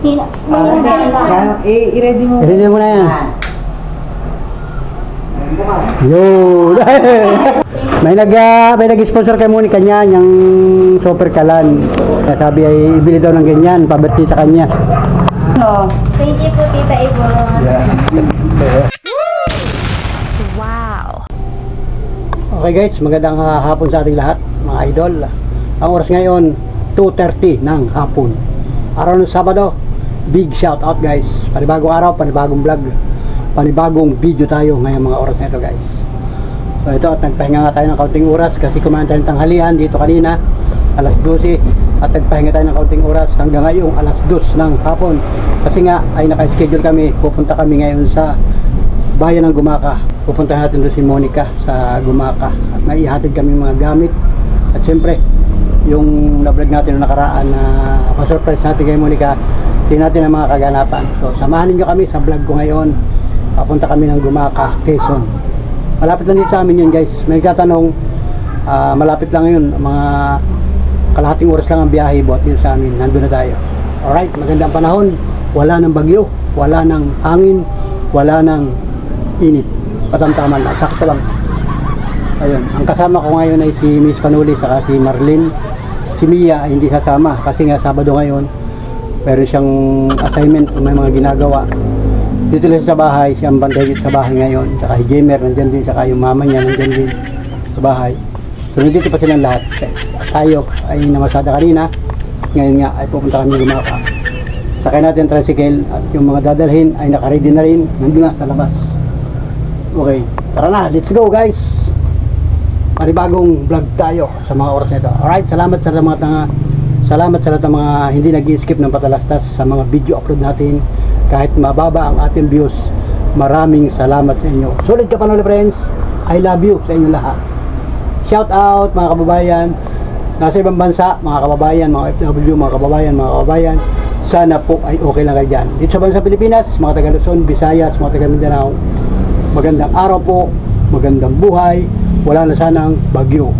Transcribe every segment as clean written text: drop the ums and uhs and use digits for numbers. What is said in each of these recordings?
I-ready mo. I-ready mo na yan. Yun. may nag-sponsor kay Monica niya, yung super kalan. Sabi ay ibili daw ng ganyan, pabati sa kanya. Thank you po, Tita Ivonne. Wow. Okay guys, magandang hapon sa ating lahat, mga idol. Ang oras ngayon, 2:30 ng hapon. Araw ng Sabado, big shout out guys. Panibagong araw, panibagong vlog, panibagong video tayo ngayong mga oras na ito guys. So ito, at nagpahinga nga tayo ng kaunting oras kasi kumain tayo ng tanghalian dito kanina, alas 12. At nagpahinga tayo ng kaunting oras hanggang ngayong alas 2 ng hapon. Kasi nga ay naka-schedule kami, pupunta kami ngayon sa bayan ng Gumaka. Pupunta natin doon si Monica sa Gumaka. At maihatid kami mga gamit. At syempre, yung na-vlog natin noong nakaraan na pa-surprise natin kay Monica, tingnan natin ang mga kaganapan. So, samahan niyo kami sa vlog ko ngayon. Papunta kami ng Gumaka, Quezon. Malapit lang dito sa amin yun guys. May nagtatanong, malapit lang yun. Mga kalahating oras lang ang biyahe buhat dito sa amin. Nandun na tayo. Alright, magandang panahon. Wala ng bagyo, wala ng hangin, wala ng init. Patamtaman lang, sakto lang. Ayun, ang kasama ko ngayon ay si Miss Panuli saka si Marlene. Si Mia ay hindi sasama kasi nga Sabado ngayon. Pero siyang assignment, may mga ginagawa. Dito lang sa bahay, siyang bantay dito sa bahay ngayon. Saka si Jemer nandyan din, saka yung mama niya nandyan din sa bahay. So nandito pa silang lahat. Tayo ay namasada kanina. Ngayon nga ay pupunta kami Gumaka. Sakay natin tricycle at yung mga dadalhin ay nakaready na rin. Nandun na sa labas. Okay, tara na, let's go guys. Panibagong vlog tayo sa mga oras nito. Alright, salamat sa lahat ng mga hindi nag-skip ng patalastas sa mga video upload natin. Kahit mababa ang ating views, maraming salamat sa inyo. Sulit ka pa friends. I love you sa inyo lahat. Shout out mga kababayan nasa ibang bansa, mga kababayan, mga FW, mga kababayan. Sana po ay okay lang kayo dyan. Dito sa bansa Pilipinas, mga taga Luzon, Visayas, mga taga Mindanao, magandang araw po, magandang buhay, wala na sanang bagyo.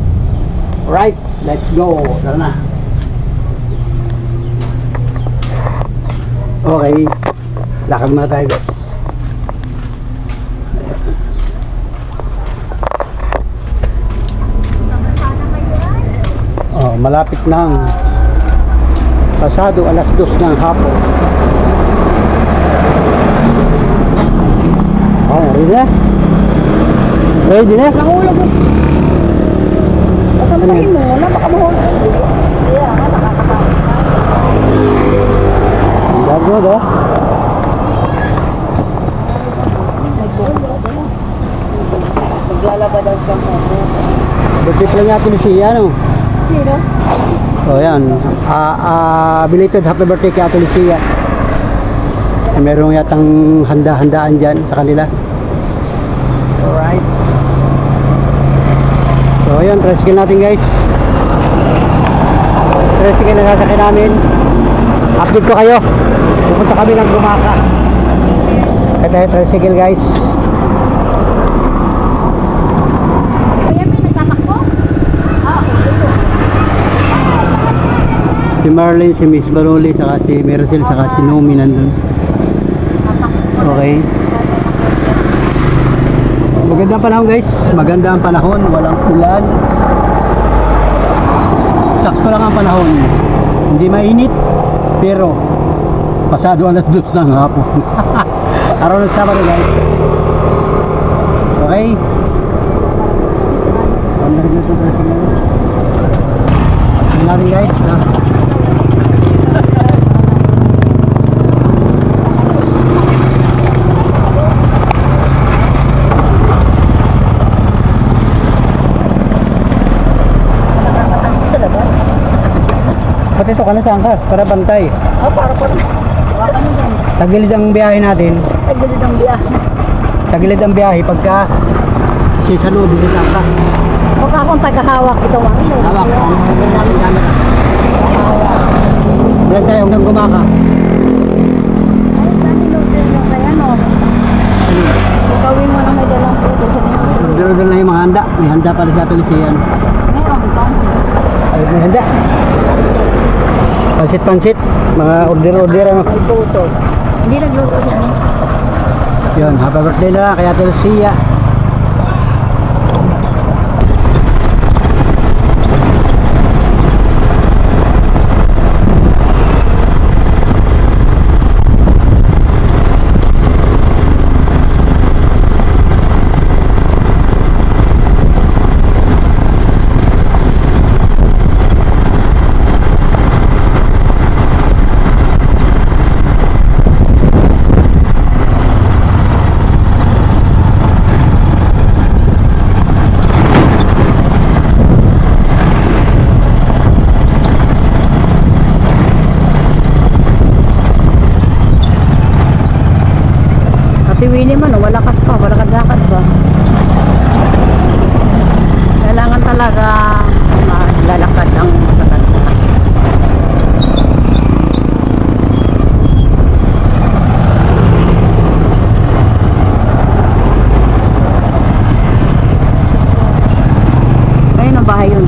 Alright, let's go. Tara na. Okay, lakad muna tayo guys. Oh, malapit ng pasado alas 2 ng hapon. Oh, ready na? Ready na? Nahulog mo. Pasampahin mo. Wala, baka mahulog. Kaya nga, nakakatawa. Bago ba? Maglalaba daw siya mo. Birthday pala niya ito siya, no? Sino? So yan, belated happy birthday kay Ate Lucia. Meron yatang handa-handaan dyan sa kanila. Alright. So yan, tricycle natin guys. Tricycle na sasakay namin. Update ko kayo. Pupunta kami ng Gumaka. Kaya tayo tricycle guys. Kuya, may nagtatakbo? Si Marlene, si Miss Baroli, saka si Mercel, saka si Nomi nandun. Okay. Maganda ang panahon guys. Maganda ang panahon. Walang ulan. Sakto lang ang panahon. Hindi mainit. Pero pasado alas 2 ng hapon. Araw ng Sabado guys. Okay. Tingnan natin guys. Pati ito ka na sa angkas para bantay. Para po. Hawakan mo dyan. Tagilid ang biyahe natin. Tagilid ang biyahe. Tagilid ang biyahe pagka si sa loob dito sa angkas. Huwag akong tagahawak ito. Hawak. Ang namin camera. Bilang tayo hanggang Gumaka. Ay, dami loader nyo kaya no. Gawin mo na may dalang puto sa inyo. Dala-dala na yung mga handa. May handa pala sa atin siya. Meron, bouncy. Ay, may handa. Pansit-pansit, mga order-order ano. May puto. Hindi nagluto siya. Ano? Yun, happy birthday na kaya Telsia. Ate Winnie man, oh, walakas pa, walakad-lakad ba? Kailangan talaga lalakad ang lakad. Ayun ang bahay yun.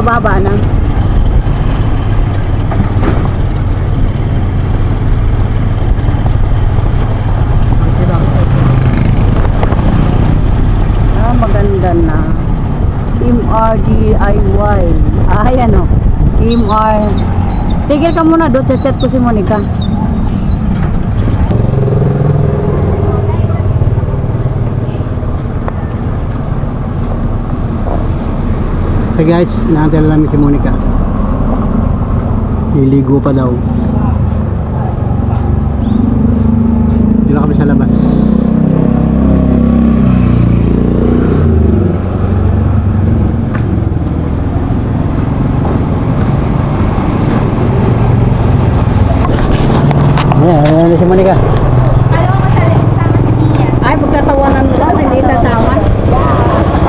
mababa na. Ah, maganda na. Team RDIY. Ah, ayan o. Team R. Tigil ka muna doon. Chat ko si Monica. Okay guys, inaantay na namin si Monica. Liligo pa daw. Dito na kami sa labas. Ayan si Monica. Ay, pagkatawanan mo lang. Hindi tatawa.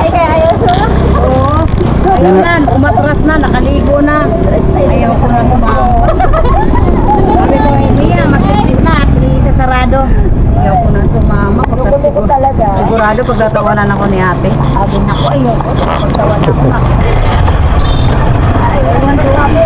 Ay, kaya ayaw siya. Oo. Ayaw na. Umatras na. Nakaligo na. Ayaw ko na sumawa. Sabi ko, hindi yan. Magkakit na. Hindi sasarado. Ayaw ko na sumama. Sigurado pagkatawanan ako ni ate. Sabi na ko, ayaw ko. Pagkatawanan ako. Ay, ayaw ko sabi.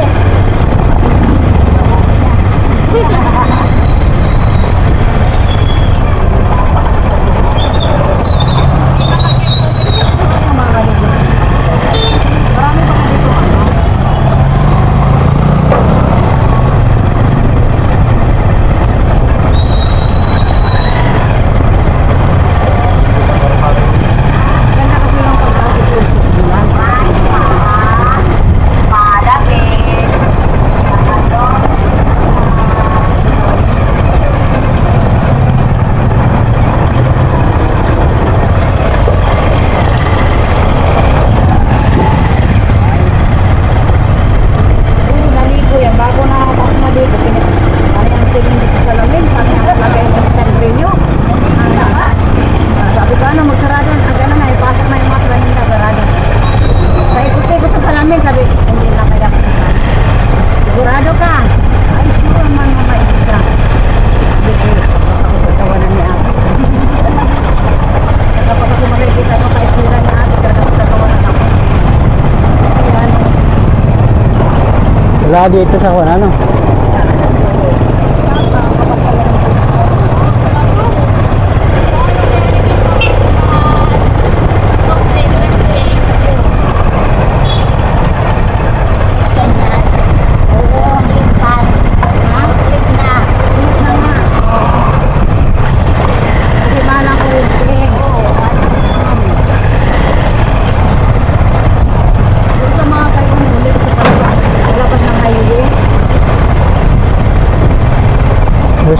Wala dito sa kung ano.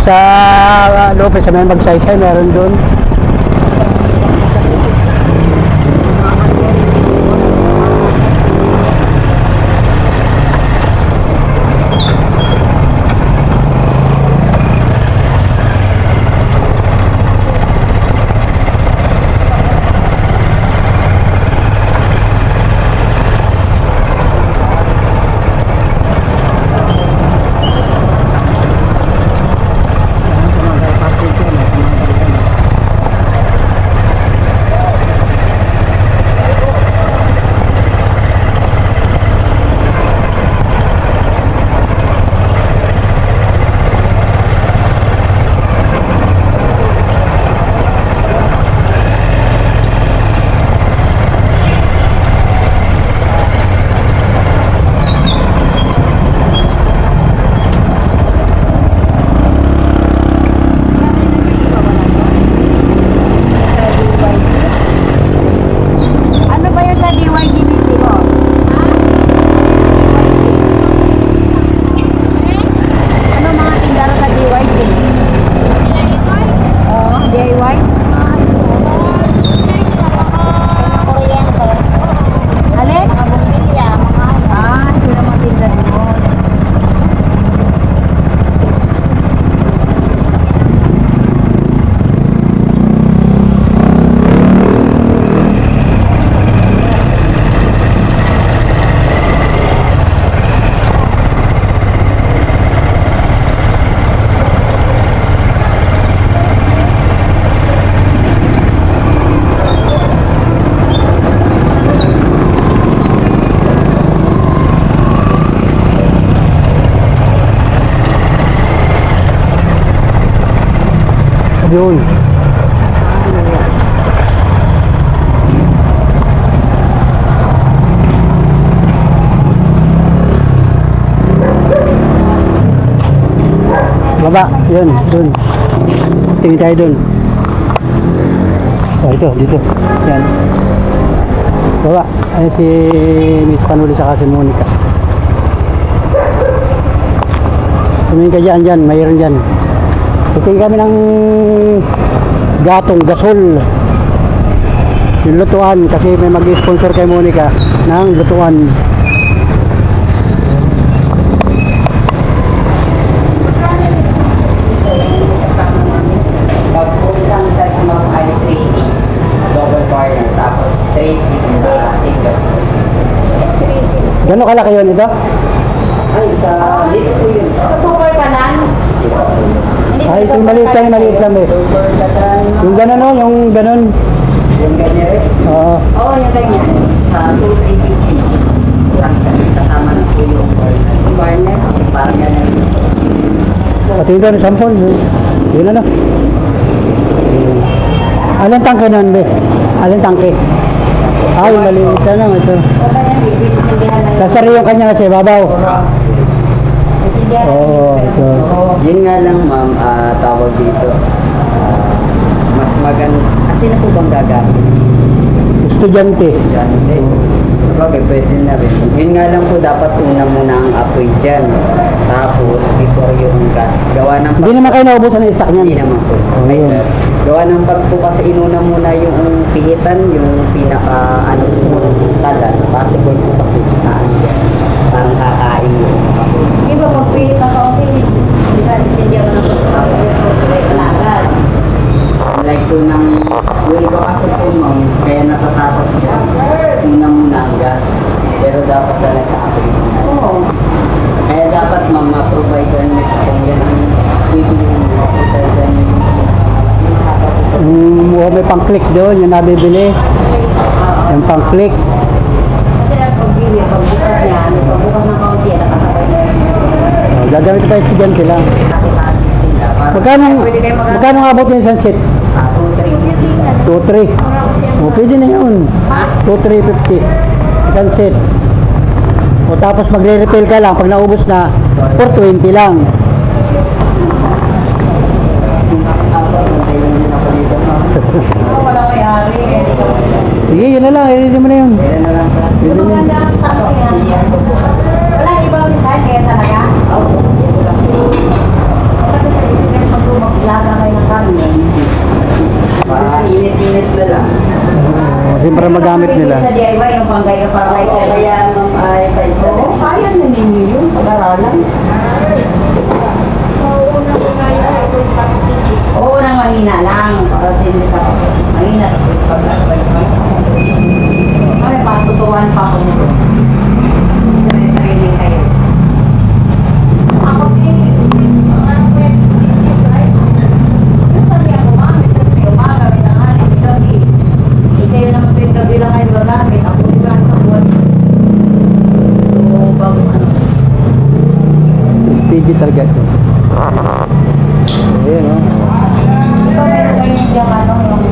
Sa Lopez, sa may magsaysay, meron doon. Yun. Baba, yun, dun. Tingin tayo dun. Oh, ito, dito. Yan. Baba, ayun si Miss Panuli sa si Monica. Tumingin ka dyan, mayroon dyan. Tingin kami ng gatong, gasol. Yung lutuan, kasi may mag-sponsor kay Monica ng lutuan. Pag po isang set ng ay 3 double corner, tapos 3-6 na single. Gano'n kalaki yun ito? Ay, sa dito po yun. Sa super pa lang. Ay, ito yung maliit lang eh. Yung gano'n o, yung gano'n. Yung ganyan rin. Oo. Oo, yung ganyan. Sa 2-3-50. Isang set, kasama na po yung corner. Corner. Parang ganyan. Pati doon, sampol. Yun ano. Anong tangke nun, be? Anong tangke? Ah, yung maliit na lang ito. O ganyan, bibigyan lang. Sasari yung kanya kasi, babaw. Bibigyan lang. Oo, ito. Yun nga lang ma'am, tawag dito. Mas maganda. Kasi na po bang gagamit? Estudyante. Yan, okay, pwede na rin. Yun nga lang po, dapat una muna ang apoy dyan. Tapos, before yung gas. Gawa ng Hindi naman kayo naubusan ng stock Hindi niyan. naman po. Okay, yun. sir. Gawa ng pag po kasi inuna muna yung pihitan, yung pinaka, ano po, talan. Possible po kasi parang kakain yung apoy. Di ba pag pilit ka kaunti, di ba hindi mo na agad. Like po ng, yung iba kasi po ma'am, kaya natatakot siya. Una muna ang gas. Pero dapat talaga apoy muna. Oo. Kaya dapat ma'am, ma-provide nyo kung yan ang pwede yung ma-provide nyo yung May pang-click doon, yung nabibili. Yung pang-click. Kasi lang pagbili, pagbukas niya, pagbukas ng kaunti, nakasabay na. Gagamit pa estudyante lang. sila. Magkano abot yung isang set? 2-3. O, pwede na yun. 2-3.50. Isang set. O, tapos magre-refill ka lang. Pag naubos na, 420 lang. Wala may ari. Sige, yun na lang. I-ready mo na yun. Ready na yun. Wala ibang design kaya talaga? Oo. Maglaga kayo ng kami. Init-init na lang. Kasi para magamit nila. Sa DIY, yung panggaya para like Kaya ma'am ay paisa. Oo, kaya na ninyo yun. Pag-aralan. Oo, nang mahina lang. Para hindi ka mahina. Ay, patutuan pa ako nito. Training kayo. Ako din. Sabi ako, mami, may umaga, may tanghali, may gabi. Ikayo naman tuwing gabi lang kayo gagamit. Ako di ba sa buwan? So, bago ano. SPG talaga ito. Ayan, o. Di ba meron kayo yung ano, yung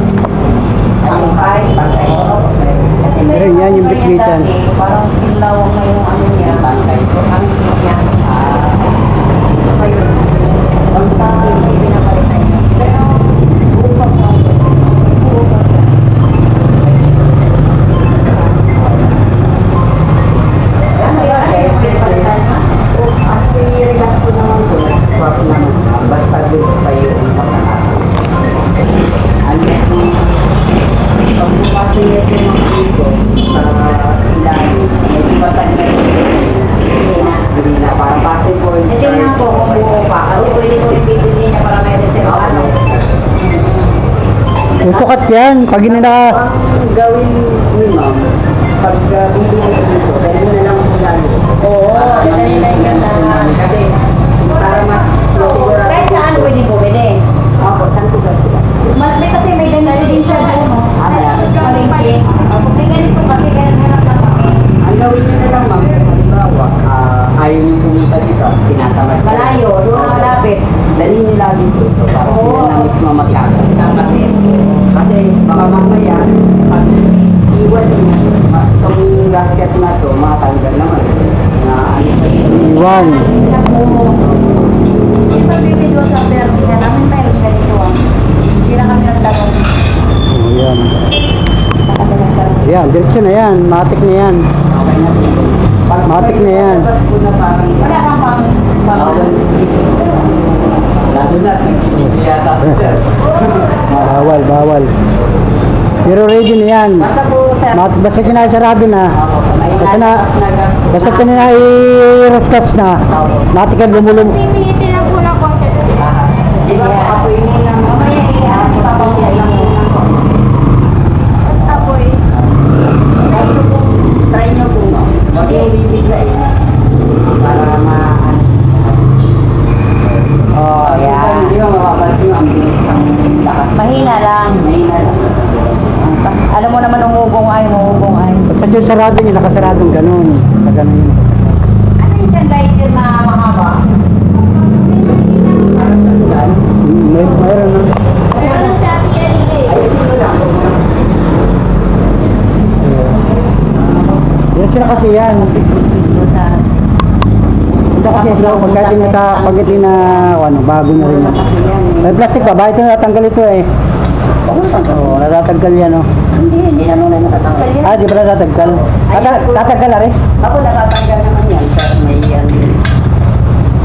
tangkay? Kasi Meron yan, yung bitbitan. Parang pilawang na yung ano niya. Tangkay. Ang niya. Kayo. Basta hindi pinapalitan niya. Pero, upang lang. Upang lang. Ano yun? Pinapalitan na. Kasi regas ko naman po, swap naman. Basta goods pa yung pagkakataon. Ang net mo, pag bumasa net yung mga dito, sa ilalim, medyo basag na yung Hindi na. hindi na, parang possible. Ito na po kung buo pa. Kasi pwede ko rin bibili niya para may reservado. Yung sukat yan. Pag hindi na... Ang gawin ni ma'am, pag bibili ko dito, pwede na lang po lalo. Oo, dali na yung ganda. Kasi, para mas masigurado. Kahit saan pwede bumili. Ako, saan ko kasi? May kasi may ganito din siya doon. Palengke. May ganito kasi ganito lang kami. Ang gawin nyo na lang ma'am, halimbawa, ayaw nyo pumunta dito, tinatamad. Malayo, doon na malapit. Dali nyo lagi dito para Oo. sila na mismo mismo magkakalit. Kasi baka mamaya, pag iwan itong gasket na to, matanggal naman. Na ano pa yun. Iwan. Hindi pa bibidyo sa permi niya namin mayroon ganito ah. Hindi na kami nagtanong. Oh, yan. Nakadalagang. Yan, diretso na yan. Matik na yan. Okay na. Pag Matik na yan. Labas po na parang Wala kang pang bawal. Lalo na, nagkikiki yata si sir. Bawal, bawal. Pero ready na yan. Basta po sir. Basta kinasarado na. May Basta na, lalabas na gas. basta kanina i-rough na. Matik ang lumulong. pipilitin lang po ng konti. Di ba, apoy mo lang. Mamaya ipapakuya lang mo lang. Basta po eh. Try nyo po, ma'am. Huwag yung bibiglain. Para ma-ano. Oh, Pag hindi mo mapapansin yung ang bilis ng lakas. Mahina lang. Mahina lang. Alam mo naman umugong ay. Basta yung sarado niya, nakasaradong ganun. Na ganun yun. Ano yung siyang lighter na mahaba? Para sa ulan. Mayroon na. Ano sa ating Ayusin mo lang. Diretso na kasi yan. Facebook sa Ito kasi ito, pag ito na, ano, bago na rin yan. Kasi yan. May plastic pa ba? Ito natatanggal ito eh. Oo, natatanggal yan oh. Hindi naman na natatanggal yan. Ah, di ba natatanggal? Tatanggal na rin? Ako natatanggal naman yan, sir. May ano.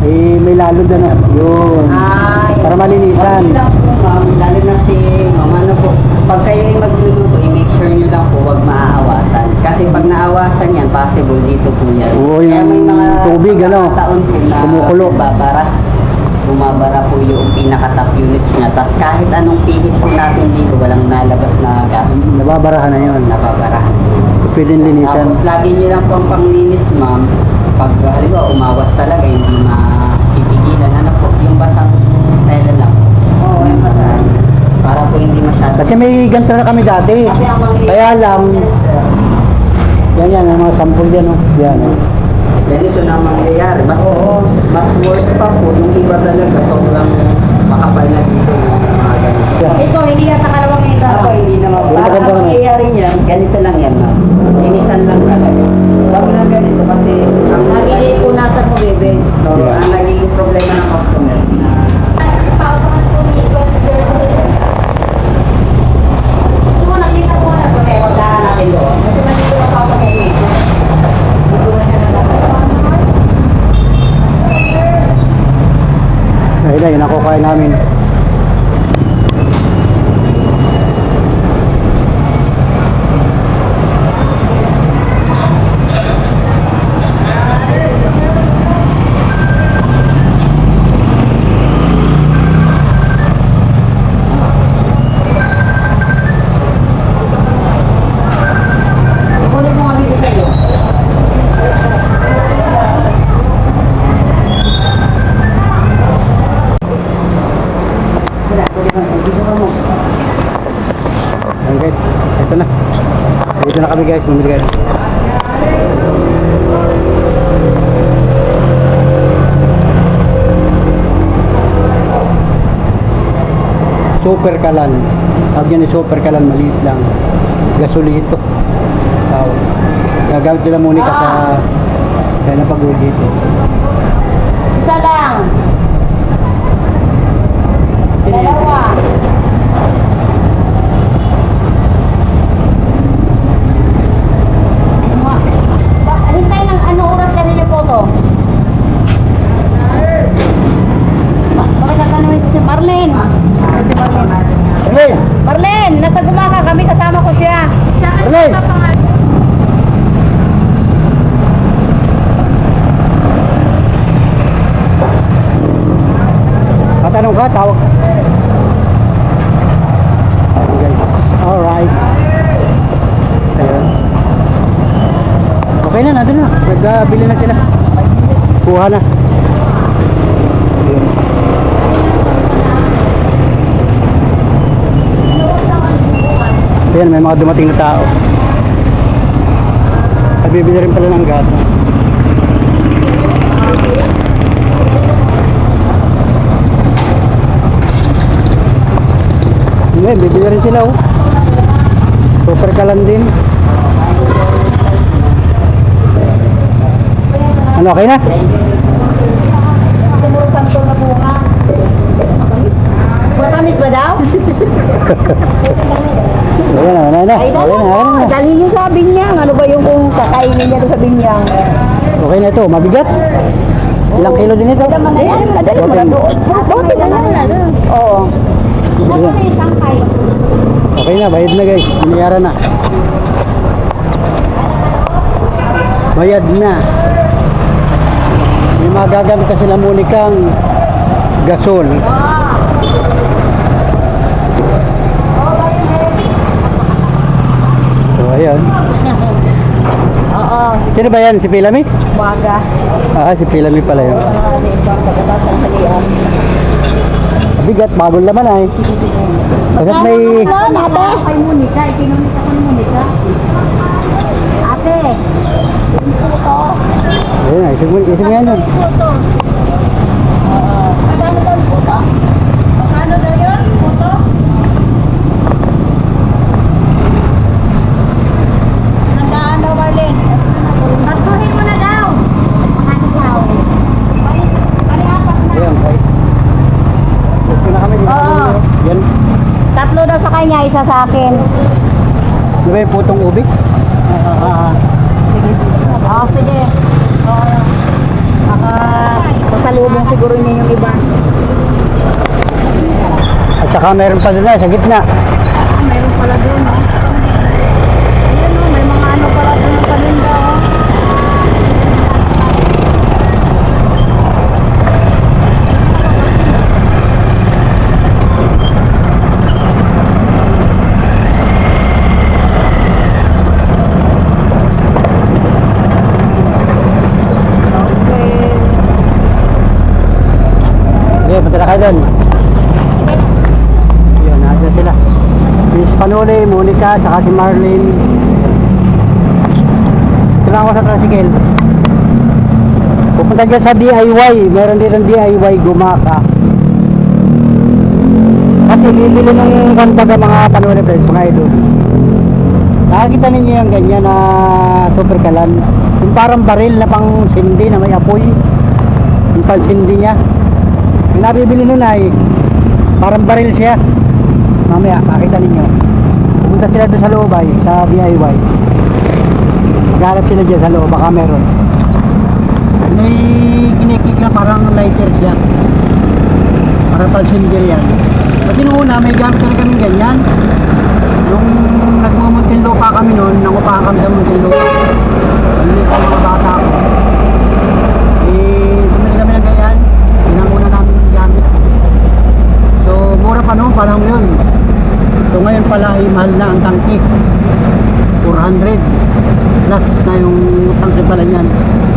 Eh, may lalo doon oh. Yun. Para malinisan. Wag lang po, ma'am. Lalo na si mama, ano po. Pag kayo ay magluluto, i-make sure nyo lang po huwag maaawasan. Kasi pag naawasan yan, possible dito po yan. Oo, yung tubig, ano, taon po na kumukulo. babara. Bumabara po yung pinaka-top unit niya. Tapos kahit anong pihit po natin dito, walang nalabas na gas. Nababarahan na yun. Nababarahan. Pwede linisan. Tapos lagi nyo lang po ang panglinis, ma'am. Pag halimbawa umawas talaga, hindi mapipigilan. Ano po, yung basang tela lang. Oo, yung basang. Para po hindi masyado. Kasi may ganito na kami dati. Kasi ang mga Kaya lang, yan, ang mga sample yan oh. Yan oh. ganito na ang mangyayari. Mas worse pa po, yung iba talaga sobrang makapal na dito yung mga ganito. Ito, hindi yan sa kalawang isa. Ako hindi naman. Para ang mangyayari niyan, ganito lang yan, ma'am. Inisan lang talaga. Huwag lang ganito kasi ang Nagilipunasan mo, bebe. ang nagiging problema ng customer na Ayun na, yun ako kaya namin. Kunin mo nga dito sa'yo. Ayan guys, ito na. Dito na kami guys, bumili guys. Super kalan. Tawag yan ni super kalan, maliit lang. Gasolito. Tawag. Gagamit nila muna ka sa kaya na pag-uwi dito. Isa lang. Dalawa. Hintay ng ano oras ka ninyo po to? Bakit tatanungin ko si Marlene? Si Marlene. Hey! Marlene, nasa Gumaca kami, kasama ko siya. Hey! Tatanong ka, tawag. Ayun, guys. Alright. Ayun. Okay na, nandun na. Nagbili na sila. Kuha na. Ayun. Ayan, may mga dumating na tao. Nabibili rin pala ng gato. Ayun, bibili rin sila oh. Super kalan din. Ano, okay na? Santo na bunga. Matamis ba daw? Ayan na, ayan na. Ay, Ayan na, ayan na. dali yung sa binyang. Ano ba yung kung kakainin niya doon sa binyang? Okay na ito, mabigat. Ilang kilo din ito? Naman na yan. Madali mo na doon. Bote na lang. Oo. Ayan. Okay na, bayad na guys. Binayaran na. Bayad na. May magagamit kasi na Monicang gasol. So, ayan. Oo. Sino ba yan? Si Pilami? Baga. Ah, si Pilami pala yun. Pagkataas ang halian. Bigat, babol naman ay. Bakit may... Ate. Kay Monica. Ikinumita ko ni Monica. Ate. Ayun, isip mo yan yun. Magkano daw yung puto? Magkano daw yun? Puto? Nandaan daw, Marlene. Tatuhin mo na daw. Makano daw? Pali-apat na. Ayan, okay. Gusto na kami. Oo. Yan. Tatlo daw sa kanya, isa sa akin. Di ba yung putong ubi? Oo, sige. Oo. Pasalubong siguro niya yung iba. At saka meron pa doon sa gitna. Meron pala doon, no? Ayan, no? May mga ano pala doon ng palinda, oh. Okay, punta na kayo doon. Yun, nasa sila. Miss Panuli, Monica, saka si Marlene. Ito lang ako sa tricycle. Pupunta dyan sa DIY. Meron dito ng DIY gumaka. Kasi bibili nung kantaga mga Panuli friends, mga idol. Nakakita ninyo yung ganyan na super kalan. Yung parang baril na pang sindi na may apoy. Yung pang sindi niya. Yung nabibili nun ay parang baril siya. Mamaya makita ninyo. Pumunta sila doon sa loob ay sa DIY. Maghanap sila dyan sa loob, baka meron. May kiniklik na parang lighter siya. Parang pansindir yan. Kasi noong una may gamit na kami ganyan. Nung nagmumuntinlupa kami noon, nangupahan kami sa muntinlupa. Hindi ko mga bata ko. Bumili kami ng ganyan. Pinamuna namin yung gamit. So, mura pa noon, panahon yun. So, ngayon pala ay mahal na ang tangke. 400 plus na yung tangke pala niyan.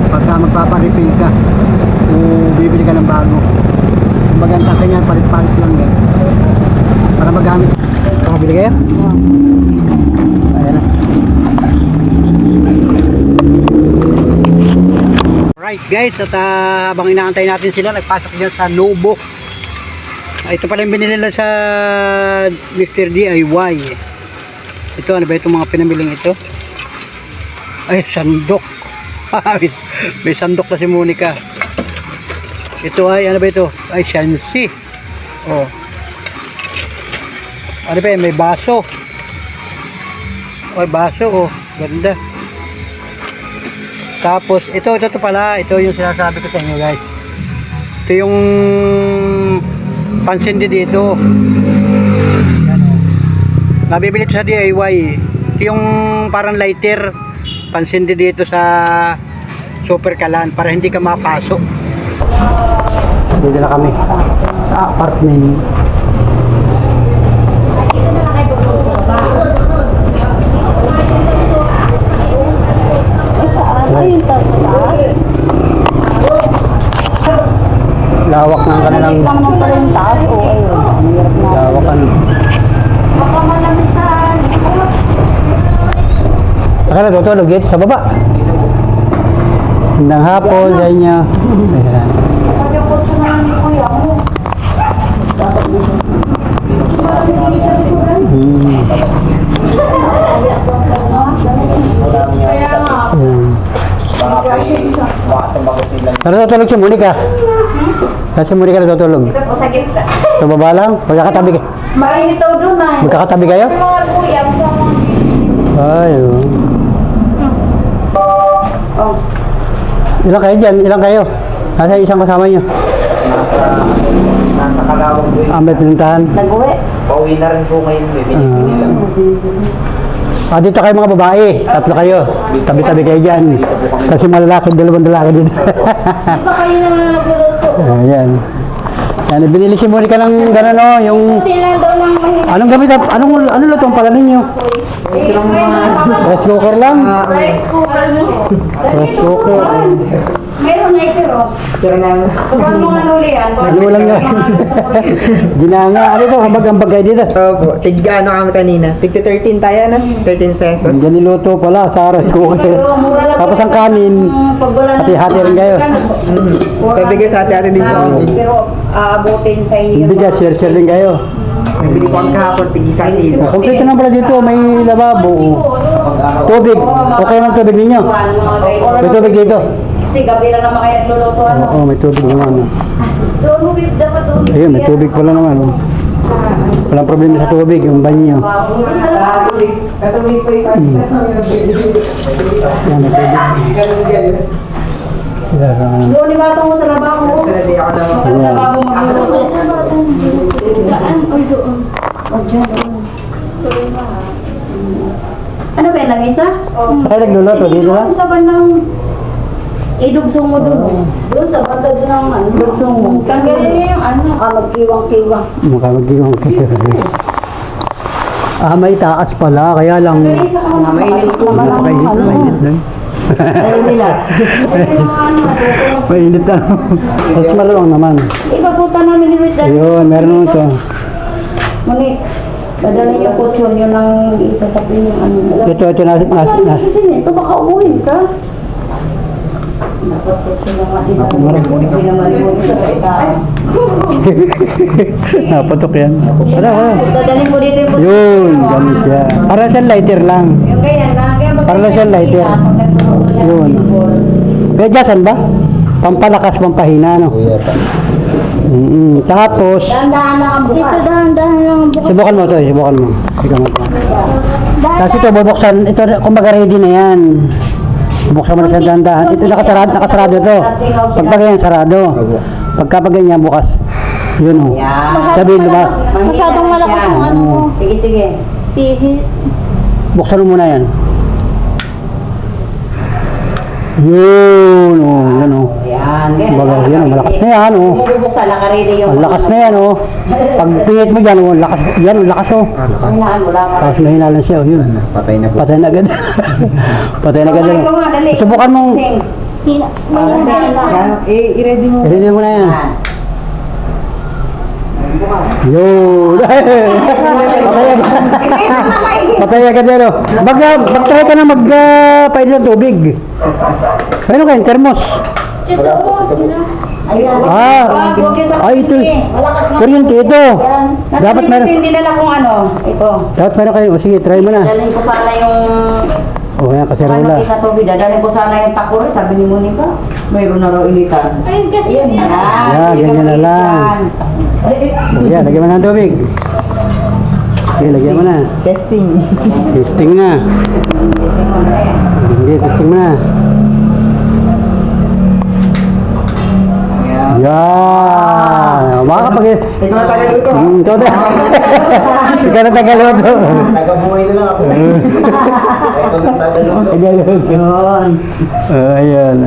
Pagka magpaparefill ka o bibili ka ng bago. Kumbaga ang tangke niyan, palit-palit lang yan. Para magamit. Makabili kayo? Ayan na. Alright guys, at habang inaantay natin sila, nagpasok dyan sa Nobo. Ito pala yung binili nila sa Mr. DIY. Ito, ano ba itong mga pinamiling ito? Ay, sandok. May sandok na si Monica. Ito ay, ano ba ito? Ay, shansi. Oh. Ano ba yun? May baso. Ay, baso, oh. Ganda. Tapos, ito pala. Ito yung sinasabi ko sa inyo, guys. Ito yung pansindi dito. Yan, oh. Nabibili ito sa DIY. Ito yung parang lighter. Pansindi dito sa super kalan para hindi ka mapasok. Dito na kami sa apartment. Ayun, taas. Lawak ng kanilang Lang naman pala yung taas. Oo, ayun. Mahirap na. lawakan. Baka malamisan. Saka na tutulog dito sa baba. Hanggang hapon, sa inyo. Ayan. Sabi ko sa mga ni Kuya mo. Dapat dito. Natutulog si Monica. Kasi si Monica natutulog. Ito po sa gitna. Sa baba lang, magkakatabi kayo. Mainit daw doon na. Magkakatabi kayo? Mga kuya, Ay, oh. Oh. Ilang kayo dyan? Ilang kayo? Nasa isang kasama nyo? Nasa Kalawang po yun. May pinuntahan. Nag-uwi. Pauwi na rin po ngayon. Binibili lang. Dito kayo mga babae. Tatlo kayo. Tabi-tabi kayo dyan. Kasi malalaki, dalawang lalaki dito. Di ba kayo naman nagluluto? Ayan. Yan, binili si Monica ng gano'n, no? Yung... Hindi lang daw ng mahina. Anong gamit? Ano luto ang pala ninyo? Rice cooker lang? Rice cooker mo. Rice cooker. Meron na ito, oh. Pero na, Kapag mga nuli yan. Ano lang yan? Ginanga. Ano ito? Ambag-ambag kayo dito. Opo, ano kami kanina? Tigti 13 tayo, no? 13 pesos. Ang niluto pala sa rice cooker. Tapos ang kanin, hati-hati rin kayo. Sabi ko sa ate din po kami. Pero aabutin sa inyo. Hindi ka, share-share din kayo. Nagbili po ang kahapon, tig-isang kilo. Kompleto na pala dito, may lavabo. Tubig. Okay ng tubig ninyo? May tubig dito. Kasi gabi lang naman kayo nagluluto. Oo, may tubig naman. Doon, dapat doon. Ayun, may tubig pala naman. Walang problema sa tubig, yung banyo. Katubig po yung Yan, may tubig. Yan. Doon ni Batang mo sa lababo. Saradi ako naman. Sa lababo magluluto. Saan? O doon. O dyan, doon. Ano ba yan, lamisa? Saan kayo nagluluto? Dito lang? Sa bandang idugsong mo doon. Doon sa banda doon ang ano. Dugsong mo. Tanggalin yung ano. Magkiwang-kiwang. Mukha mag-iwang kayo. May taas pala, kaya lang... Mainit po. Mainit lang. Ayaw nila. Mainit na. Mas maluwang naman. Ipapunta namin ni Wit. Ayun, meron naman ito. Muni, dadalhin yung kutsyon yun ang isa sa pinyong ano. Ito, Ito baka ubuhin ka. Dapat kutsyon na nga din. Hindi naman yun sa isa. Napatok yan. Ano? Dadalhin mo dito yung kutsyon. Yun, gamit yan. Para siyang lighter lang. Yung ganyan lang. Para lang siyang lighter. Yun. Medyasan ba? Pampalakas, pampahina, no? Tapos, Dahan-dahan lang ang bukas. Dito dahan-dahan lang ang bukas. subukan mo ito, subukan mo. Ikaw mo. Tapos ito, bubuksan. Ito, kumbaga ready na yan. Buksan mo na sa dahan-dahan. Ito, nakasarado ito. Pagka ganyan, sarado. Pagka ganyan, bukas. Yun, o. Sabihin, Masyadong malakas ang ano mo. Sige, sige. buksan mo muna yan. Yun, o. Yan, o. Yan. Kumbaga, yan, o. Malakas na yan, o. Bubuksan, nakaredy yung... Ang lakas na yan, o. Pag tingit mo dyan, o. Lakas, yan, o. Lakas, o. Hinaan mo lang. Tapos mahina lang siya, o. Yun. patay na po. Patay na agad. Patay na agad. Ikaw nga, dali. Subukan mong... I-ready mo. Ready mo na yan. Yun. Patay agad. Patay agad yan, o. Mag-try ka na mag-pain ng tubig. Ayun kayo, thermos. Ayan. Ito. Kuryente ito. Dapat meron. Hindi nila kung ano. Ito. Dapat meron kayo. O, sige, try mo na. Dalhin ko sana yung... O, yan, Ano kaserola. sa tubig. Dadalhin ko sana yung takuri. Sabi ni Monica. Mayroon na raw initan. Ayun kasi. Yan. Yan, ganyan na lang. O, yan, lagyan mo na ng tubig. Okay, lagyan mo na. Testing. Testing na. Hindi, testing mo na. Yan. Makakapag... Ikaw na tagaluto. Ikaw na. Ikaw na tagaluto. Tagabuhay na lang ako. Ito na tagaluto. Tagaluto. Yun. Ayan.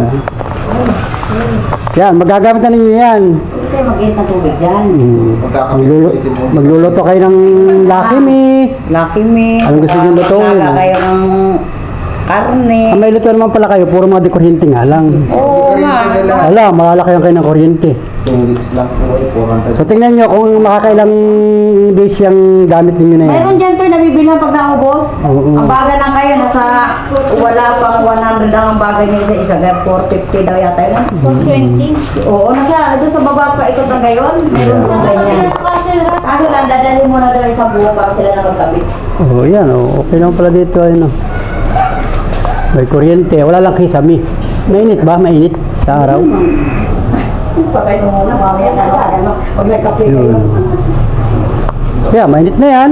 Yan, magagamit na ninyo yan. Hindi kayo mag-init ng tubig dyan. Magluluto kayo ng Lucky Me. Lucky me. Anong gusto niyo lutuin? Naga kayo ng karne. Ang may luto naman pala kayo, puro mga di kuryente nga lang. Oo nga. Wala, malalaki kayo ng kuryente. 2 weeks lang po. 400. So tingnan nyo kung makakailang days yung gamit ninyo na yan. Mayroon dyan to nabibilang pag naubos. Oo. Ang baga lang kayo, nasa wala pang 100 ang bagay niya sa isa. Kaya 450 daw yata yun. 420? Oo, nasa doon sa baba pa ikot ng gayon. Meron sa ganyan. Kaso lang, dadalhin mo na daw isang buo para sila na magkabit. Oo, yan. Oh. Okay naman pala dito. Ano. May kuryente. Wala lang kisame. Mainit ba? Mainit. sa araw. Patay mo muna, mamaya na ano. Pag nagkape kayo. Yun. Kaya, mainit na yan.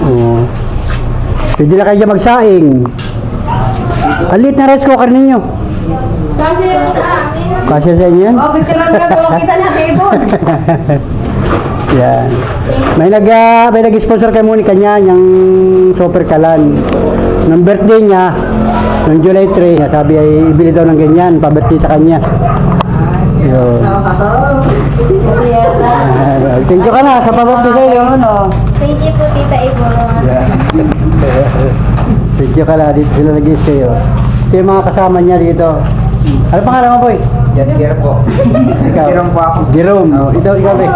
Oo. Pwede na kayo dyan magsaing. Ang liit na rice cooker ninyo. Kasya sa inyo yan? Oh, picture lang na kita na table. Yan. May nag-sponsor kay Monica niya, yung Super Kalan. Nung birthday niya, noong July 3, sabi ay ibili daw ng ganyan, pa-birthday sa kanya. Yun. Thank you ka na sa pa-birthday sa'yo. Thank you po, Tita Ivoro. Thank you ka na, dito sila nag-stay. Ito yung mga kasama niya dito. Ano pangalan mo, boy? Jerome po. Ikaw. Jerome po ako. Jerome. Ikaw, boy.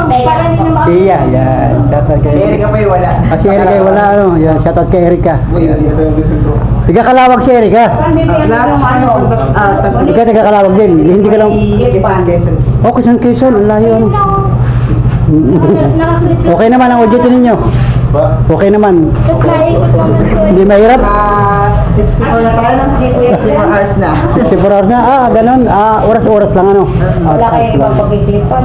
Iya, yan. Shoutout Si kay Erika po yung wala. Si Erika ay wala, ano. Yan, shoutout kay Erika. Tiga Kalawag si Erika. Lahat Ikaw tiga Kalawag din. Hindi ka lang. Quezon. Oh, Quezon. Ang layo, ano. Okay naman ang OJT ninyo. Okay naman. Hindi mahirap. 64 na tayo na. 64 hours na. 64 hours na. Ganun. Oras-oras lang, ano. Wala kayong ibang pagkiklipan.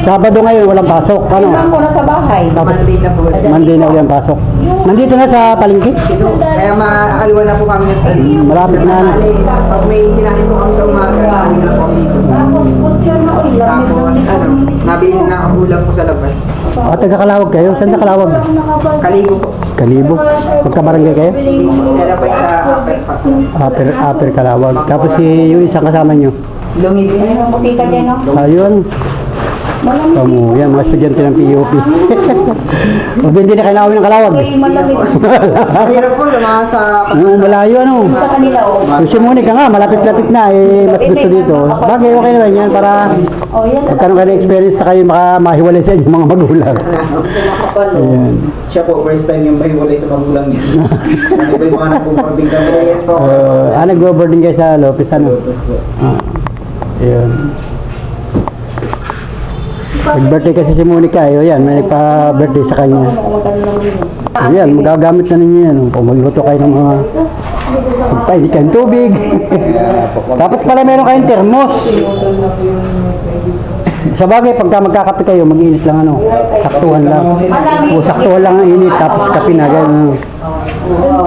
Sabado ngayon, walang pasok. Ano? Ilan mo na sa bahay. Monday na po. Monday na walang pasok. Nandito na sa palengke. Kaya maaliwa na po kami. Malapit na, ano. Pag may sinain po kami sa umaga, kami na po kami dito. Tapos, butcher na ulit. Tapos, nabili na ang ulam po sa labas. Taga Kalawag kayo? Saan sa Kalawag? Kalibo po. Kalibo. Magkabarangay kayo? Sila po sa upper pa. Upper Kalawag. Tapos yung isang kasama nyo. Lumibin. Ayun, buti ka din, no? Ayun. Kamu, yan mga estudyante ng PUP. Huwag hindi na kayo nauwi ng Kalawag. Ay, malamig. Mahirap po lumasa sa Malayo, ano. Sa kanila, oh. So, si Monica nga, malapit-lapit na, mas gusto dito. Bagay, okay naman yan para Oh, yan. magkaroon kayo ng experience sa kayo mahiwalay sa inyong mga magulang. Ayan. Siya po, first time yung mahiwalay sa magulang niya. Ano ba yung mga nagpo-boarding kami? Ayan po. Nag-boarding kayo sa Lopez, ano? Ayan. Nag-birthday kasi si Monica, yan, may nagpa-birthday sa kanya. Ayan, magagamit na ninyo yan. Kung magluto kayo ng mga pagpainit kayong tubig. Tapos pala meron kayong termos. Sa bagay, pagka magkakape kayo, mag-init lang, ano, saktuhan lang. O saktuhan lang ang init, tapos kape na, gano'n.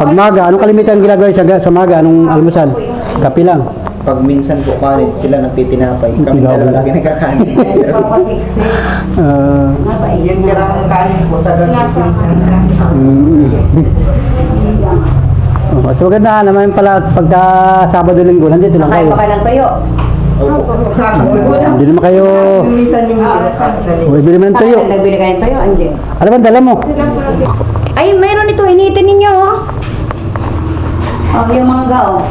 Pag maga, anong kalimitan ginagawa sa maga, anong almusal? Kape lang. Pag minsan po kanin, sila nagtitinapay. Kami dalawa lagi nagkakanin. Yung tirang kanin po sa gabi. Mas maganda naman pala pagka Sabado Linggo, nandito lang Kain kayo. pa kayo ng tuyo. Hindi naman kayo. Minsan yung Bili mo ng tuyo. Nagbili kayo ng tuyo? Hindi. Ano ba ang dala mo? Ay, mayroon ito. Initin ninyo, oh. Oh, yung mangga, oh.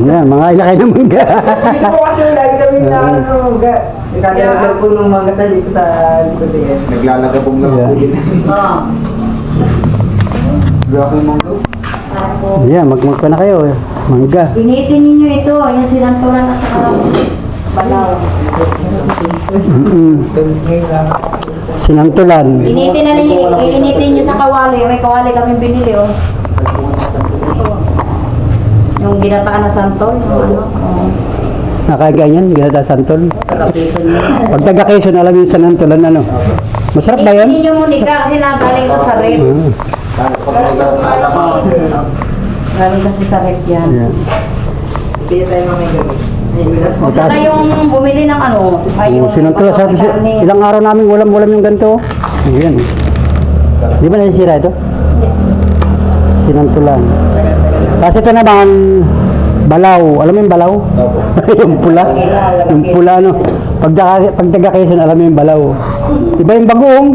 Yan, mga ilakay ng mangga. Hindi po kasi lagi kami na mangga. Kaya po nung mangga sa dito sa likod yan. Naglalagay pong lang po din. Oh. Gawin mangga. Yan, magpa na kayo. Mangga. Initin ninyo ito. Yung sinanturan at saka balaw. Sinantulan. Initin na ninyo. Initin nyo sa kawali. May kawali kami binili, oh. Yung ginataan na santol. Yung ano. Oh. Nakaganyan, ginata santol. Taga-Quezon yun. Pag taga Quezon, alam yung sanantulan, ano. Masarap ba yan? Initin nyo Monica kasi nagaling ko sa red. Galing kasi sa red yan. Yan. Hindi tayo mamay gawin. Huwag na kayong bumili ng ano. Ay, yung Sinantulan, sabi siya, karne. ilang araw namin ulam-ulam yung ganito. Ayan. Di ba nasisira ito? Sinantulan. Kasi ito naman, balaw. Alam mo yung balaw? Yung pula. Yung pula, ano. Pag taga Quezon, alam mo yung balaw. Iba yung bagoong.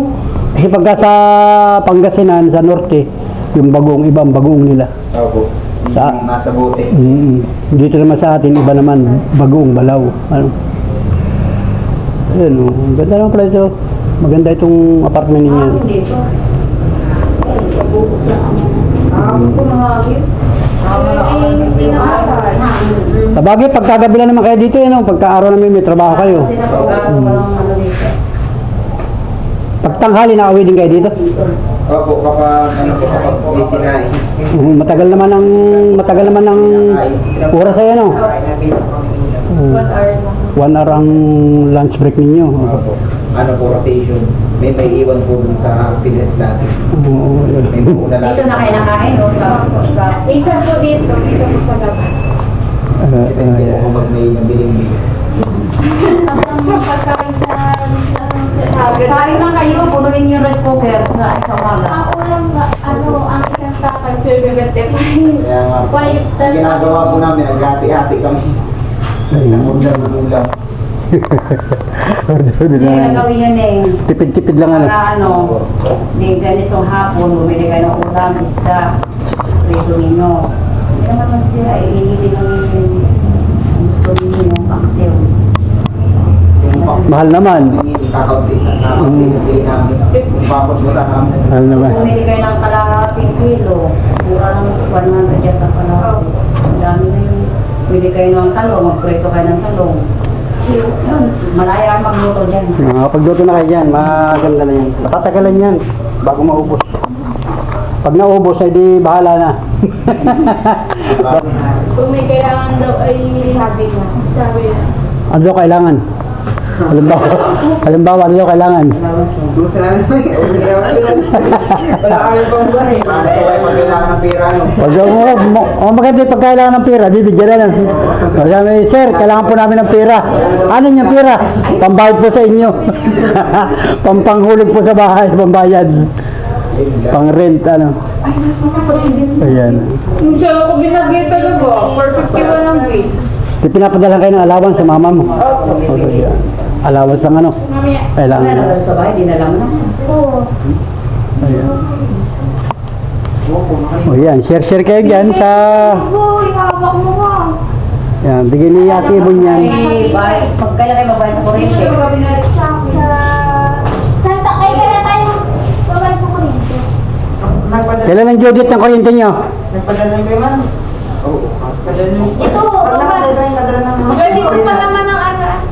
Kasi pagka sa Pangasinan, sa Norte, yung bagoong, iba ang bagoong nila. Opo. Nasa bote. Dito naman sa atin, iba naman, bagoong balaw. Ano? Ayan, oh. Ganda naman pala ito. Maganda itong apartment niya. Dito. Sa bagay, pagkagabi lang naman kayo dito, ano? Pagka-araw namin may trabaho kayo. Kasi nakugaan walang ano dito. Pagtanghali, nakauwi din kayo dito. Opo, kapag ano po, kapag may sinain. Matagal naman ang oras ay ano. 1 hour lang. 1 hour ang lunch break ninyo. Opo. Ano po, rotation. May iwan po dun sa pilit natin. Oo, yun. May mauna Dito na natin. kayo nakain o sa Isa po dito, isa po sa labas. Depende po kung may nabiling bigas. Sa pagkain sa Sain lang kayo, punuin yung rice cooker sa umaga. ang ulam na, ang isang takal, 75. Kaya nga po, ang ginagawa po namin, naghati-hati kami. Sa isang ulam ng ulam. Hindi na gawin yan eh. Tipid-tipid lang ano. Para ano, di ganitong hapon, bumili kayo ng ulam, isda, prito ninyo. Hindi naman masisira, iinitin lang yung gusto ninyo yung paksiw. Yung box, Mahal naman. Kakaunti sa kakaunti ng pili namin. Yung bakot mo sa namin. Mahal naman. Bumili kayo ng kalahating kilo, mura lang 100 yata kalahati. Ang dami na yun. Bumili kayo ng talong, magprito kayo ng talong. Yun, malaya ang magluto dyan. Pagluto na kayo dyan, maganda na yan. Nakatagalan yan bago maubos. Pag naubos, ay di bahala na. Kung may kailangan daw ay sabi na. Ano daw kailangan? Halimbawa, ano daw kailangan? Gusto namin may wala kami pang buhay. Paano po kayo magkailangan ng pera, no? Pag maganda yung pagkailangan ng pera, bibigyan na lang. Sabi, sir, kailangan po namin ng pera. Ano yung pera? Pambayad po sa inyo. Pampanghulog po sa bahay, pambayad. Pang rent, ano. Ayan. Yung siya ako binagay talaga, 451 ang base. Di pinapadala kayo ng alawan sa mama mo. Allowance ng ano. Mamaya. Kailangan. Wala na sa bahay, dinala mo na. Oo. Ayan. O yan, share kayo dyan sa... Uy, hawak mo nga. Yan, bigyan ni Ate Ibon yan. Ay, pag kailan kayo magbayad sa kuryente? Santa, ay kaya tayo babalik sa kuryente. Nagpadala. Kailan ang due date ng kuryente nyo? Nagpadala na kayo, ma'am? Oo. Padala na. Ito, Pag nakapadala tayo, padala ng mga... Pwede ko pa naman ang ano.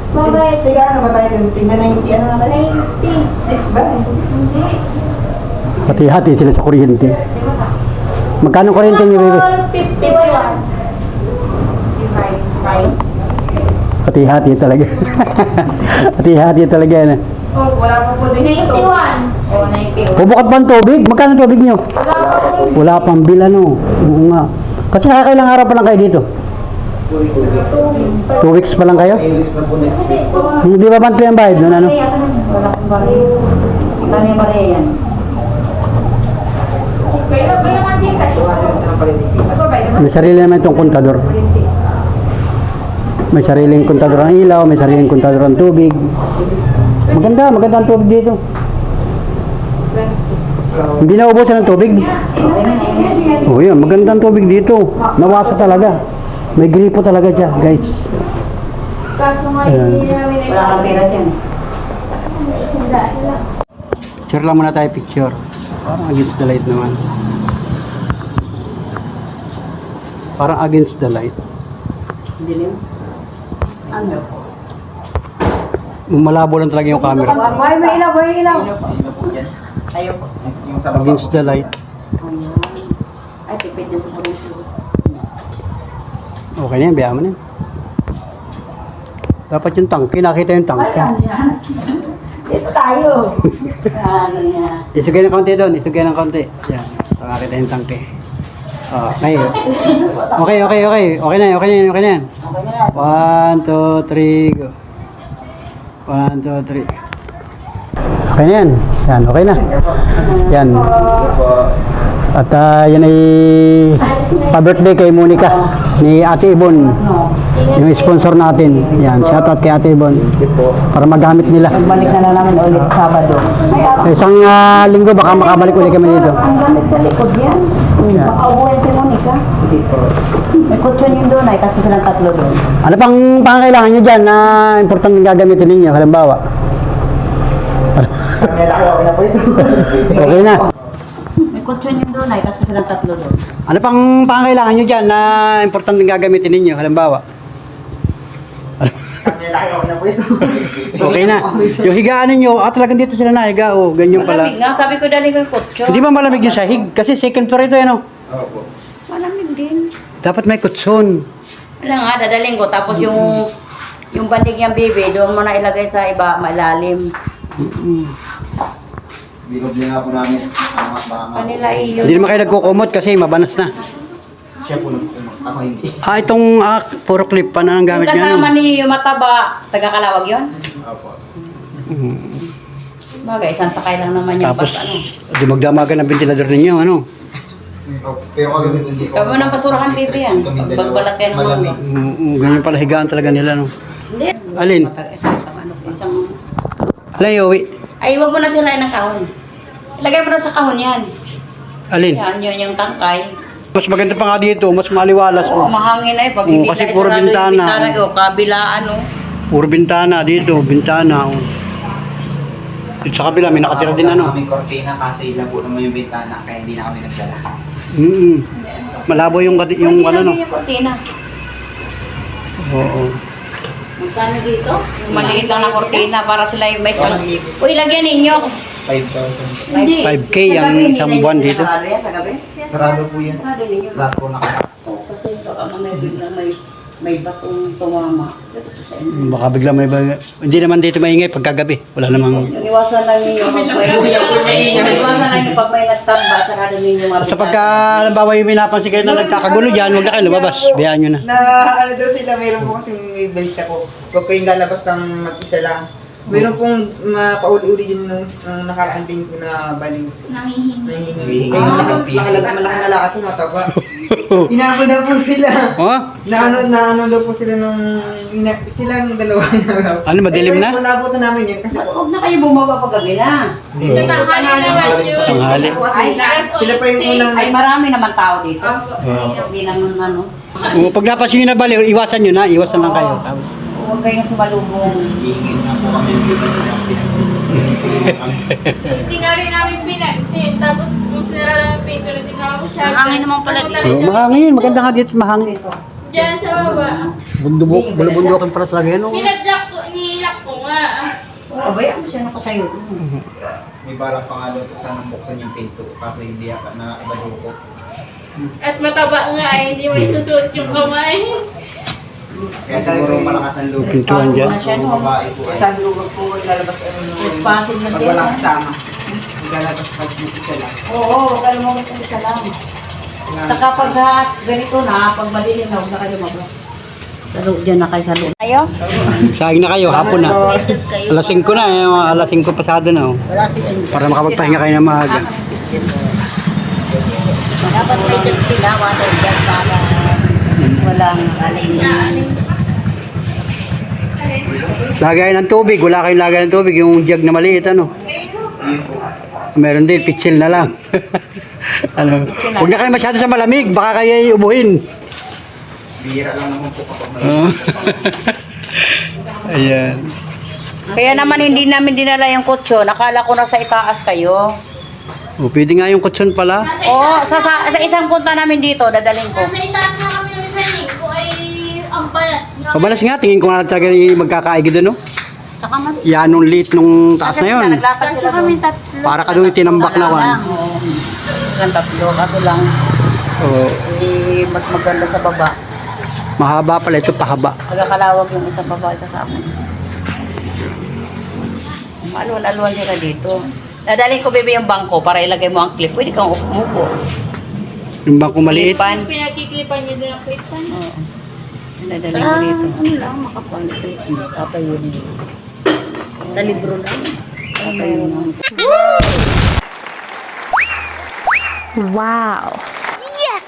Babayad. Tiga ano ba tayo? Tingnan 90, ano na tayo? 90. 6 ba? Hindi. Hati-hati sila sa kuryente. Magkano kuryente nyo, baby? 51. Hati-hati talaga. Hati-hati talaga yan. Oh, wala pa po din. 91. Oh, 91. Pubukat ba ang tubig? Magkano tubig nyo? Wala pa po. Wala pang bill, ano. Oo nga. Kasi nakakailang araw pa lang kayo dito? 2 weeks pa lang kayo? English na po next week. Hindi ba banto yung bayad nun, ano? Wala kong bariya. Magkano yung bariya yan? Kaya ba naman din kayo? Ako ba naman? May sarili naman itong kontador. May sariling kontador ang ilaw, may sariling kontador ang tubig. Maganda ang tubig dito. Hindi na ubusan ng tubig. Oh, yun, maganda ang tubig dito. Nawasa talaga. May gripo talaga siya, guys. Kaso nga Ayan. hindi namin Wala kang pera dyan. isang daan lang. Picture lang muna tayo, picture. Parang against the light naman. Parang against the light. Dilim. Ano? Malabo lang talaga yung camera. Buhay may ilaw, buhay ilaw. Ano po yan? Ayaw po. Yung sa baba. Against the light. Ayan. Ay, tipid din sa kuryente. Okay na yan, biya mo na yan. Dapat yung tangke, nakita yung tangke. Dito tayo. Ano niya? Isugay ng konti doon, isugay ng konti. Yan, nakakita yung tangke. Okay. Okay na yan. Okay na yan. 1, 2, 3, go. 1, 2, 3. Okay na yan. Yan, okay na. Yan. At yan ay pa-birthday kay Monica ni Ate Ibon. Yung sponsor natin. Yan, shoutout kay Ate Ibon. Para magamit nila. Balik na lang namin ulit Sabado. Sa isang linggo baka makabalik ulit kami dito. Ang balik sa likod yan. Yeah. Baka ubuhin si Monica. May kutsyon yung doon ay kasi silang tatlo doon. Ano pang pangangailangan nyo dyan na importante gagamitin ninyo? Halimbawa. Okay na po ito. Okay na. May kutsyon yung doon ay kasi silang tatlo doon. Ano pang pangangailangan nyo dyan na importante gagamitin ninyo? Halimbawa. Okay na po ito. ito. Okay na. Yung higaan ninyo, talagang dito sila nahiga. Oh, ganyan pala. Malamig nga, sabi ko dali ko yung kutso. Hindi ba malamig yung sahig? Kasi second floor ito, ano? Opo. Malamig din. Dapat may kutson. Wala nga, dadaling ko. Tapos yung bandig niyang bibi, doon mo na ilagay sa iba, malalim. Bilog din nga po namin. Kanila iyo. Hindi naman kayo nagkukumot kasi mabanas na. Siya po nagkumot. Ako hindi. Itong puro clip pa na ang Yung gamit niya. kasama No? ni yung mataba, taga-Kalawag yun? Opo. Bagay, isang sakay lang naman yung Tapos, bus, ano. di magdamagan ng ventilador ninyo, ano? Pero kagabi hindi ko. Kami ng basurahan, bibi yan. Pagbalat kayo ng mga. Ganyan pala higaan talaga nila, no? Hindi. Alin? Isang ano, isang... Alay, Yowie. Ay, huwag mo na sila ng kahon. Ilagay mo na sa kahon yan. Alin? Yan, yun yung tangkay. Mas maganda pa nga dito, mas maliwalas. Oo, Oh. mahangin na eh. Pag Oo, hindi kasi na puro isarado yung bintana, bintana, o kabilaan, o. Puro bintana dito, bintana. Oh. Dito sa kabila, may nakatira din, ano? Aming kortina kasi labo naman yung bintana kaya hindi na kami nagdala. Malabo yung ano, no? Yung kortina. Oo. Magkano dito? Yung maliit lang na kortina para sila yung may isang... Uy, lagyan ninyo. 5,000. Hindi. 5K Sa ang gabi, isang hindi buwan na dito. Sarado yan sa gabi? Sarado po yan. Sarado ninyo. Lahat po nakaka. Oo, kasi baka may biglang may batong tumama. Dito sa inyo. Baka bigla may hindi naman dito maingay pagkagabi. Wala namang... Yung iwasan lang ninyo pag may... Iwasan lang ninyo pag may nagtamba, sarado ninyo mga Sa pagka, halimbawa yung minapansin kayo na nagkakagulo dyan, huwag na kayo lumabas. Bayaan nyo na. Na ano daw sila, mayroon po kasing may balisa ko. Huwag kayong lalabas ng mag-isa lang. Mayroon pong pauli-uli din nung nakaraan din ko na baliw. Nahihingi. Kayo malaki na lakad po, mataba. Inabol na po sila. Oh? Na ano daw po sila nung silang dalawa na. Ano, madilim na? Nabot na namin yun kasi po. Huwag na kayo bumaba pag gabi na. Tanghali. Sila pa yung unang Ay, marami naman tao dito. Oo. Hindi naman ano. Pag napansin nyo na baliw, iwasan nyo na. Iwasan lang kayo. Huwag kayong sumalubong. hihingin na po kami yung ng pinansin. Hindi nga rin namin pinansin. Tapos nung sinara namin pinto na tingnan ko siya. Mahangin naman pala dito. Oh, mahangin. Maganda nga dito mahangin. Diyan sa baba. Bulubundukan para talaga yan. Oh. Nilak ko nga. Pabayaan mo siya nakasayo. May balak pa nga doon kung saan buksan yung pinto kasi hindi yata na baduko. At mataba nga eh. Hindi may susuot yung kamay. Kaya siguro malakas ang loob. Pintuan dyan. Puro babae po. Kaya sabi ko po lalabas Pasin na pag din. walang kasama. Lalabas pag isa lang. Oo, huwag ka lumabas ng isa lang. Saka pag ganito na, pag madilim na, huwag na kayo lumabas. Sa loob dyan na kayo sa loob. Kayo? Saging na kayo, hapon na. Alas 5 na, alas 5 pasado na. Oh. Wala si Enzo. Para makapagpahinga kayo na maaga. Dapat may dyan sila, water dyan para walang alay. Lagay ng tubig, wala kayong lagay ng tubig, yung jug na maliit, ano? Meron din, pitsil na lang. Ano? Huwag na kayo masyado sa malamig, baka kayo ubuhin. Bihira lang naman po kapag Ayan. Kaya naman hindi namin dinala yung kutso. Nakala ko na sa itaas kayo. O, pwede nga yung kutson pala. Oo, sa isang punta namin dito, dadalhin ko. Nasa itaas na kami yung isa linggo ay ang balas. Pabalas nga, tingin ko nga talaga yung magkakaigi doon, no? Saka man. Yan, nung liit nung taas na yun. Naglakad sila doon. Para ka doon tinambak na wan. Oo. Ang tatlo, kaso lang, Oo. mas maganda sa baba. Mahaba pala ito, pahaba. Nagkakalawag yung isang baba sa amin. Maluan-aluan sila dito. Dadalhin ko, bebe, yung bangko para ilagay mo ang clip. Pwede kang umupo. Yung bangko maliit. Klipan. Pinakiklipan niyo din ang klipan. Oo. Dadalhin ko dito. Ano lang, makapalit. Tatayo dito. Sa libro lang. Tatayo lang. Wow. Yes!